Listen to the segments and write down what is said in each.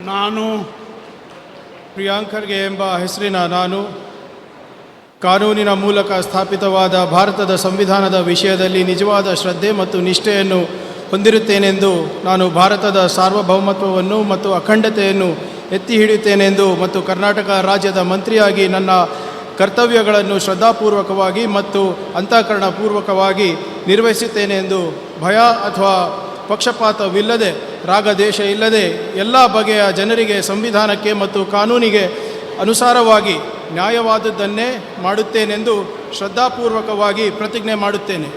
ನಾನು ಪ್ರಿಯಾಂಕ್ ಖರ್ಗೆ ಎಂಬ ಹೆಸರಿನ ನಾನು ಕಾನೂನಿನ ಮೂಲಕ ಸ್ಥಾಪಿತವಾದ ಭಾರತದ ಸಂವಿಧಾನದ ವಿಷಯದಲ್ಲಿ ನಿಜವಾದ ಶ್ರದ್ಧೆ ಮತ್ತು ನಿಷ್ಠೆಯನ್ನು ಹೊಂದಿರುತ್ತೇನೆಂದು ನಾನು ಭಾರತದ ಸಾರ್ವಭೌಮತ್ವವನ್ನು ಮತ್ತು ಅಖಂಡತೆಯನ್ನು ಎತ್ತಿ ಹಿಡಿಯುತ್ತೇನೆಂದು ಮತ್ತು ಕರ್ನಾಟಕ ರಾಜ್ಯದ ಮಂತ್ರಿಯಾಗಿ ನನ್ನ ಕರ್ತವ್ಯಗಳನ್ನು ಶ್ರದ್ಧಾಪೂರ್ವಕವಾಗಿ ಮತ್ತು ಅಂತಃಕರಣಪೂರ್ವಕವಾಗಿ ನಿರ್ವಹಿಸುತ್ತೇನೆ ಎಂದು ಭಯ ಅಥವಾ ಪಕ್ಷಪಾತವಿಲ್ಲದೆ ರಾಗದೇಶ ಇಲ್ಲದೆ ಎಲ್ಲ ಬಗೆಯ ಜನರಿಗೆ ಸಂವಿಧಾನಕ್ಕೆ ಮತ್ತು ಕಾನೂನಿಗೆ ಅನುಸಾರವಾಗಿ ನ್ಯಾಯವಾದದ್ದನ್ನೇ ಮಾಡುತ್ತೇನೆಂದು ಶ್ರದ್ಧಾಪೂರ್ವಕವಾಗಿ ಪ್ರತಿಜ್ಞೆ ಮಾಡುತ್ತೇನೆ.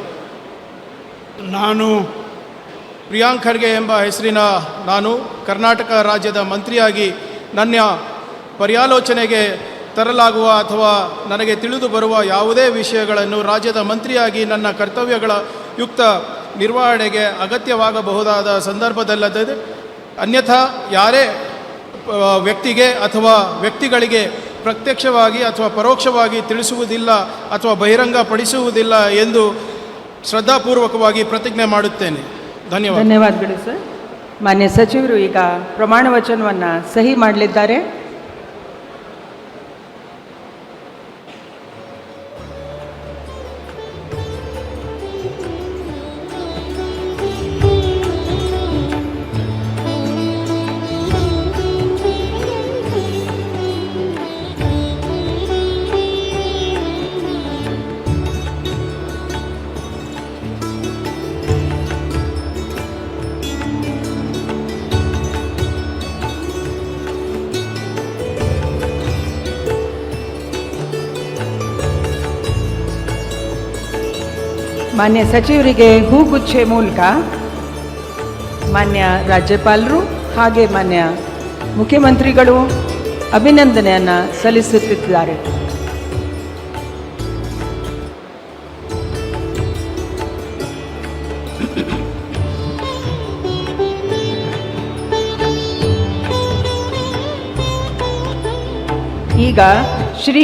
ನಾನು ಪ್ರಿಯಾಂಕ್ ಖರ್ಗೆ ಎಂಬ ಹೆಸರಿನ ನಾನು ಕರ್ನಾಟಕ ರಾಜ್ಯದ ಮಂತ್ರಿಯಾಗಿ ನನ್ನ ಪರ್ಯಾಲೋಚನೆಗೆ ತರಲಾಗುವ ಅಥವಾ ನನಗೆ ತಿಳಿದು ಬರುವ ಯಾವುದೇ ವಿಷಯಗಳನ್ನು ರಾಜ್ಯದ ಮಂತ್ರಿಯಾಗಿ ನನ್ನ ಕರ್ತವ್ಯಗಳ ಯುಕ್ತ ನಿರ್ವಹಣೆಗೆ ಅಗತ್ಯವಾಗಬಹುದಾದ ಸಂದರ್ಭದಲ್ಲದೆ ಅನ್ಯಥಾ ಯಾರೇ ವ್ಯಕ್ತಿಗೆ ಅಥವಾ ವ್ಯಕ್ತಿಗಳಿಗೆ ಪ್ರತ್ಯಕ್ಷವಾಗಿ ಅಥವಾ ಪರೋಕ್ಷವಾಗಿ ತಿಳಿಸುವುದಿಲ್ಲ ಅಥವಾ ಬಹಿರಂಗಪಡಿಸುವುದಿಲ್ಲ ಎಂದು ಶ್ರದ್ಧಾಪೂರ್ವಕವಾಗಿ ಪ್ರತಿಜ್ಞೆ ಮಾಡುತ್ತೇನೆ. ಧನ್ಯವಾದಗಳು ಸರ್. ಮಾನ್ಯ ಸಚಿವರು ಈಗ ಪ್ರಮಾಣ ವಚನವನ್ನು ಸಹಿ ಮಾಡಲಿದ್ದಾರೆ. ಮಾನ್ಯ ಸಚಿವರಿಗೆ ಹೂಗುಚ್ಛೆ ಮೂಲಕ ಮಾನ್ಯ ರಾಜ್ಯಪಾಲರು ಹಾಗೆ ಮಾನ್ಯ ಮುಖ್ಯಮಂತ್ರಿಗಳು ಅಭಿನಂದನೆಯನ್ನು ಸಲ್ಲಿಸುತ್ತಿದ್ದಾರೆ. ಈಗ ಶ್ರೀ